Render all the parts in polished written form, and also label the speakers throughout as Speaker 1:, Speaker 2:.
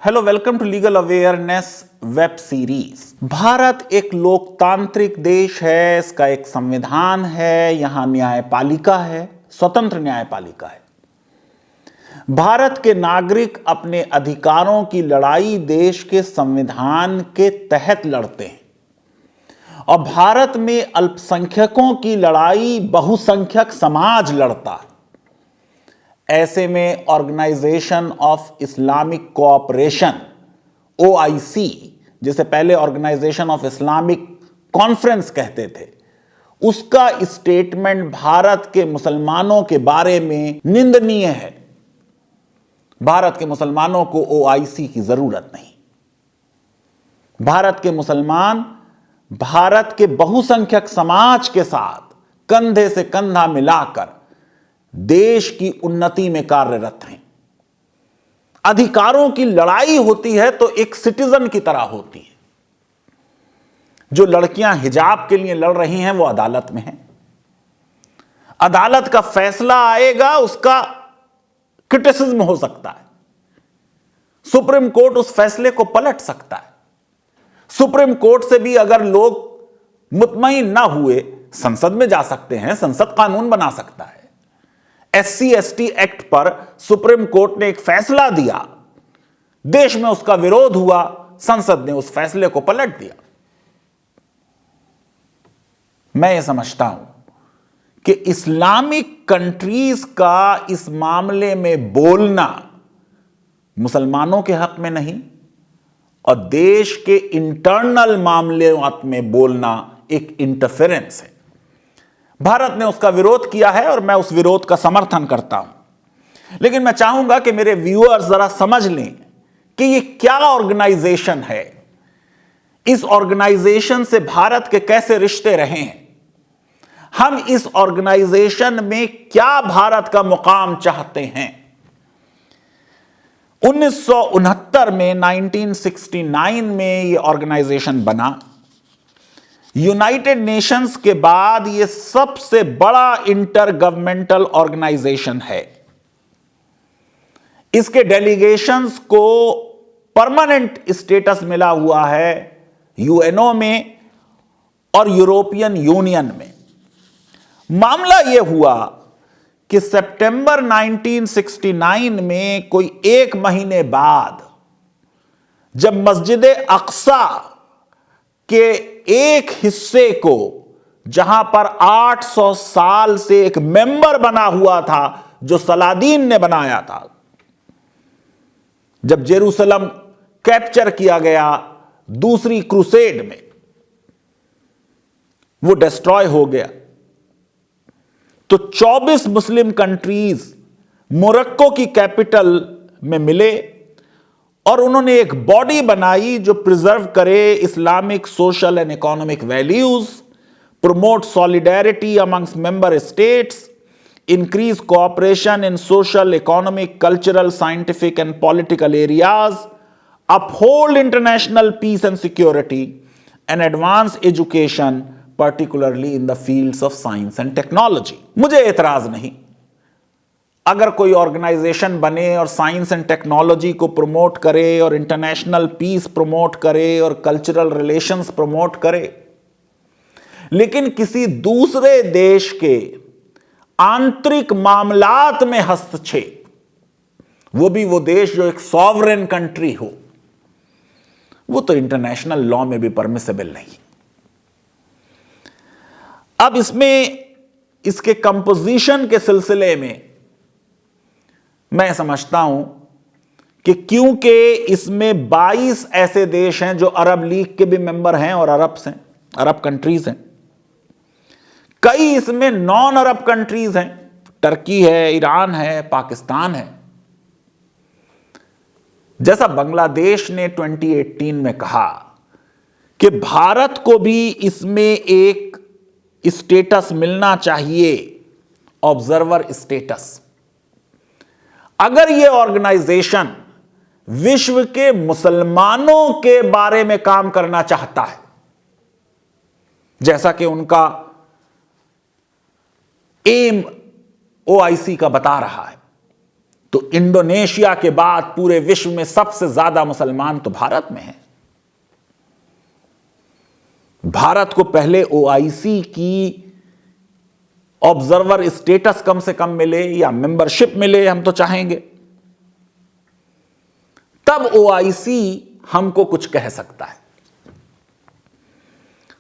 Speaker 1: Hello, welcome to legal awareness web series. Bharat एक लोकतांत्रिक देश है, इसका एक संविधान है, यहां न्यायपालिका है, स्वतंत्र न्यायपालिका है। भारत के नागरिक अपने अधिकारों की लड़ाई देश के संविधान के तहत लड़ते हैं और भारत में अल्पसंख्यकों की लड़ाई बहुसंख्यक समाज लड़ता है। ऐसे में organisation of Islamic cooperation OIC, जिसे पहले ऑर्गेनाइजेशन ऑफ इस्लामिक कॉन्फ्रेंस कहते थे, उसका स्टेटमेंट भारत के मुसलमानों के बारे में निंदनीय है। भारत के मुसलमानों को OIC की जरूरत नहीं। भारत के मुसलमान भारत के बहुसंख्यक समाज के साथ कंधे से कंधा मिलाकर देश की उन्नति में कार्यरत हैं। अधिकारों की लड़ाई होती है तो एक सिटीजन की तरह होती है। जो लड़कियां हिजाब के लिए लड़ रही हैं वो अदालत में हैं। अदालत का फैसला आएगा, उसका क्रिटिसिज्म हो सकता है। सुप्रीम कोर्ट उस फैसले को पलट सकता है। सुप्रीम कोर्ट से भी अगर लोग मुतमईन ना हुए, संसद में जा सकते हैं, संसद कानून बना सकता है। SC/ST एक्ट पर सुप्रीम कोर्ट ने एक फैसला दिया, देश में उसका विरोध हुआ, संसद ने उस फैसले को पलट दिया। मैं ये समझता हूं कि इस्लामिक कंट्रीज का इस मामले में बोलना मुसलमानों के हक में नहीं और देश के इंटरनल मामले में बोलना एक इंटरफेरेंस है। भारत ने उसका विरोध किया है और मैं उस विरोध का समर्थन करता हूं। लेकिन मैं चाहूंगा कि मेरे व्यूअर्स जरा समझ लें कि ये क्या ऑर्गेनाइजेशन है, इस ऑर्गेनाइजेशन से भारत के कैसे रिश्ते रहे हैं, हम इस ऑर्गेनाइजेशन में क्या भारत का मुकाम चाहते हैं। 1969 में 1969 में यह ऑर्गेनाइजेशन बना। यूनाइटेड नेशंस के बाद यह सबसे बड़ा इंटर गवर्नमेंटल ऑर्गेनाइजेशन है। इसके डेलीगेशंस को परमानेंट स्टेटस मिला हुआ है UNO में और यूरोपियन यूनियन में। मामला यह हुआ कि सितंबर 1969 में कोई एक महीने बाद जब मस्जिद अक्सा के एक हिस्से को, जहां पर 800 साल से एक मेंबर बना हुआ था जो सलादीन ने बनाया था, जब जेरूसलम कैप्चर किया गया दूसरी क्रूसेड में, वो डिस्ट्रॉय हो गया, तो 24 मुस्लिम कंट्रीज मोरक्को की कैपिटल में मिले और उन्होंने एक बॉडी बनाई जो प्रिजर्व करे Islamic social and economic values, promote solidarity amongst member states, increase cooperation in social, economic, cultural, scientific and political areas, uphold international peace and security and advance education particularly in the fields of science and technology। मुझे एतराज नहीं अगर कोई organisation बने और science and technology को promote करे और इंटरनेशनल पीस प्रमोट करे और कल्चरल रिलेशंस प्रमोट करे, लेकिन किसी दूसरे देश के आंतरिक मामलात में हस्तक्षेप, वो भी वो देश जो एक सॉवरेन कंट्री हो, वो तो इंटरनेशनल लॉ में भी परमिसेबल नहीं। अब इसमें इसके कंपोजिशन के सिलसिले में मैं समझता हूं कि क्योंकि इसमें 22 ऐसे देश हैं जो अरब लीग के भी मेंबर हैं और अरब कंट्रीज हैं, कई इसमें नॉन अरब कंट्रीज हैं, टर्की है, ईरान है, पाकिस्तान है। जैसा बांग्लादेश ने 2018 में कहा कि भारत को भी इसमें एक स्टेटस मिलना चाहिए, ऑब्जर्वर स्टेटस। अगर यह ऑर्गेनाइजेशन विश्व के मुसलमानों के बारे में काम करना चाहता है, जैसा कि उनका एम OIC का बता रहा है, तो इंडोनेशिया के बाद पूरे विश्व में सबसे ज्यादा मुसलमान तो भारत में हैं। भारत को पहले ओआईसी की ऑब्जर्वर स्टेटस कम से कम मिले या मेंबरशिप मिले, हम तो चाहेंगे, तब ओआईसी हमको कुछ कह सकता है,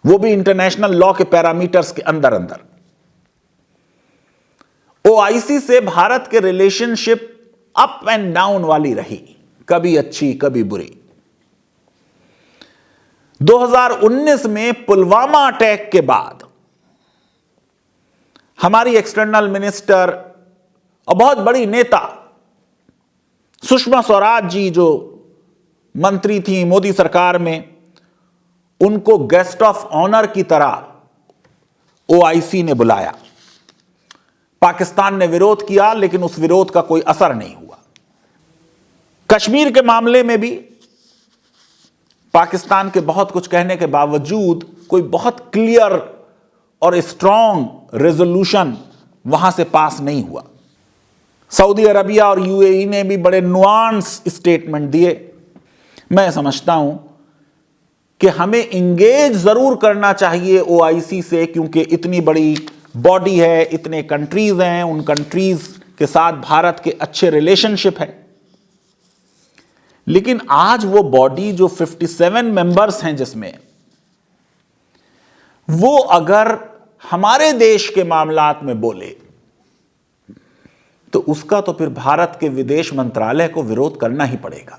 Speaker 1: वो भी इंटरनेशनल लॉ के पैरामीटर्स के अंदर अंदर। ओआईसी से भारत के रिलेशनशिप अप एंड डाउन वाली रही, कभी अच्छी कभी बुरी। 2019 में पुलवामा अटैक के बाद हमारी एक्सटर्नल मिनिस्टर और बहुत बड़ी नेता सुषमा स्वराज जी, जो मंत्री थी मोदी सरकार में, उनको गेस्ट ऑफ ऑनर की तरह ओआईसी ने बुलाया। पाकिस्तान ने विरोध किया, लेकिन उस विरोध का कोई असर नहीं हुआ। कश्मीर के मामले में भी पाकिस्तान के बहुत कुछ कहने के बावजूद कोई बहुत क्लियर और स्ट्रॉन्ग रेजोल्यूशन वहां से पास नहीं हुआ। सऊदी अरबिया और यूएई ने भी बड़े नुआंस स्टेटमेंट दिए। मैं समझता हूं कि हमें इंगेज जरूर करना चाहिए ओआईसी से, क्योंकि इतनी बड़ी बॉडी है, इतने कंट्रीज हैं, उन कंट्रीज के साथ भारत के अच्छे रिलेशनशिप है। लेकिन आज वो बॉडी जो 57 मेंबर्स हैं जिसमें, वो अगर हमारे देश के मामलात में बोले तो उसका तो फिर भारत के विदेश मंत्रालय को विरोध करना ही पड़ेगा।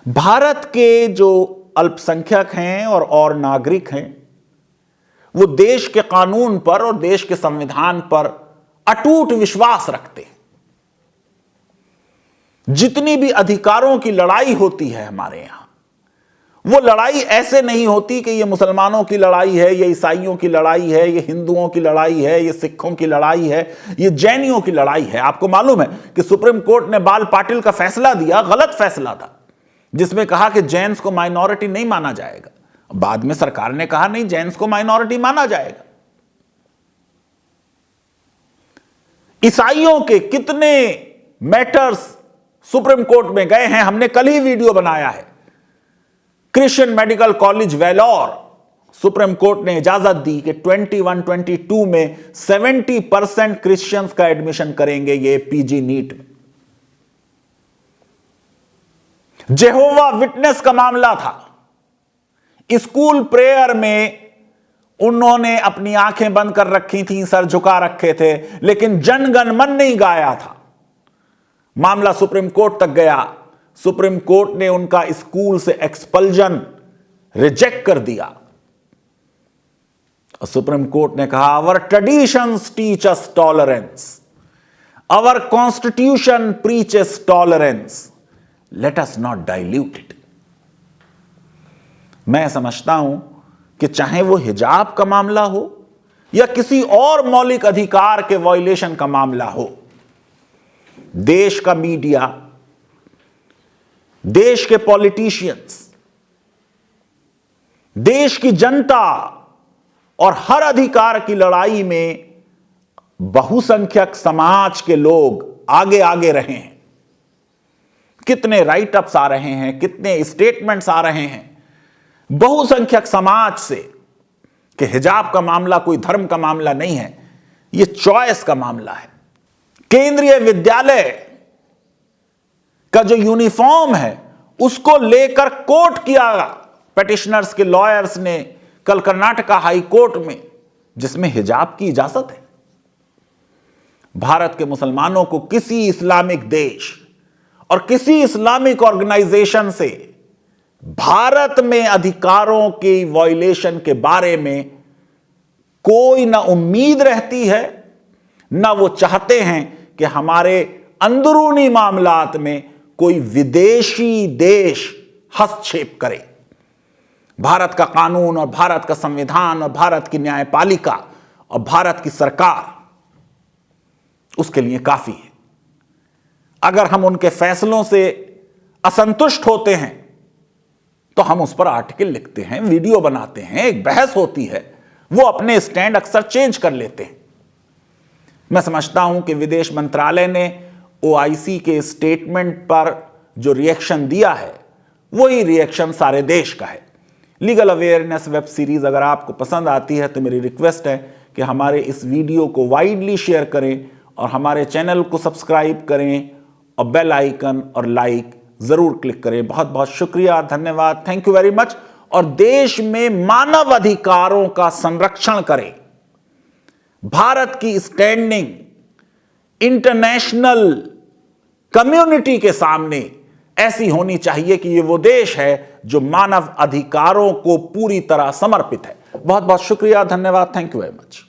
Speaker 1: भारत के जो अल्पसंख्यक हैं और नागरिक हैं, वो देश के कानून पर और देश के संविधान पर अटूट विश्वास रखते हैं। जितनी भी अधिकारों की लड़ाई होती है हमारे यहां, वो लड़ाई ऐसे नहीं होती कि ये मुसलमानों की लड़ाई है, ये ईसाइयों की लड़ाई है, ये हिंदुओं की लड़ाई है, ये सिखों की लड़ाई है, ये जैनियों की लड़ाई है। आपको मालूम है कि सुप्रीम कोर्ट ने बाल पाटिल का फैसला दिया, गलत फैसला था, जिसमें कहा कि जैन्स को माइनॉरिटी नहीं माना जाएगा। बाद में सरकार ने कहा नहीं, जैन्स को माइनॉरिटी माना जाएगा। ईसाइयों के कितने मैटर्स सुप्रीम कोर्ट में गए हैं, हमने कल ही वीडियो बनाया है। Christian Medical College Vellore, Supreme Court ने इजाजत दी कि 21-22 में 70% क्रिश्चियंस का एडमिशन करेंगे ये पीजी नीट में। जेहोवा विटनेस का मामला था, स्कूल प्रेयर में उन्होंने अपनी आंखें बंद कर रखी थी, सर झुका रखे थे, लेकिन जनगण मन नहीं गाया था। मामला सुप्रीम कोर्ट तक गया, सुप्रीम कोर्ट ने उनका स्कूल से एक्सपल्जन रिजेक्ट कर दिया। और सुप्रीम कोर्ट ने कहा, our traditions teach us tolerance, our constitution preaches tolerance, let us not dilute it. मैं समझता हूं कि चाहे वो हिजाब का मामला हो या किसी और मौलिक अधिकार के वायलेशन का मामला हो, देश का मीडिया, देश के पॉलिटिशियंस, देश की जनता और हर अधिकार की लड़ाई में बहुसंख्यक समाज के लोग आगे आगे रहे हैं। कितने राइट अप्स आ रहे हैं, कितने स्टेटमेंट्स आ रहे हैं बहुसंख्यक समाज से कि हिजाब का मामला कोई धर्म का मामला नहीं है, यह चॉइस का मामला है। केंद्रीय विद्यालय का जो यूनिफॉर्म है उसको लेकर कोर्ट किया पेटिशनर्स के लॉयर्स ने कल कर्नाटका हाई कोर्ट में, जिसमें हिजाब की इजाजत है। भारत के मुसलमानों को किसी इस्लामिक देश और किसी इस्लामिक ऑर्गेनाइजेशन से भारत में अधिकारों की वायलेशन के बारे में कोई ना उम्मीद रहती है, ना वो चाहते हैं कि हमारे अंदरूनी मामलात में कोई विदेशी देश हस्तक्षेप करे। भारत का कानून और भारत का संविधान और भारत की न्यायपालिका और भारत की सरकार उसके लिए काफी है। अगर हम उनके फैसलों से असंतुष्ट होते हैं तो हम उस पर आर्टिकल लिखते हैं, वीडियो बनाते हैं, एक बहस होती है, वो अपने स्टैंड अक्सर चेंज कर लेते हैं। मैं समझता हूं कि विदेश मंत्रालय ने ओआईसी के स्टेटमेंट पर जो रिएक्शन दिया है वही रिएक्शन सारे देश का है। लीगल अवेयरनेस वेब सीरीज अगर आपको पसंद आती है तो मेरी रिक्वेस्ट है कि हमारे इस वीडियो को वाइडली शेयर करें और हमारे चैनल को सब्सक्राइब करें और बेल आइकन और लाइक जरूर क्लिक करें। बहुत बहुत शुक्रिया, धन्यवाद, थैंक यू वेरी मच। और देश में मानव अधिकारों का संरक्षण करें। भारत की स्टैंडिंग इंटरनेशनल कम्युनिटी के सामने ऐसी होनी चाहिए कि ये वो देश है जो मानव अधिकारों को पूरी तरह समर्पित है। बहुत बहुत शुक्रिया, धन्यवाद, थैंक यू वेरी मच।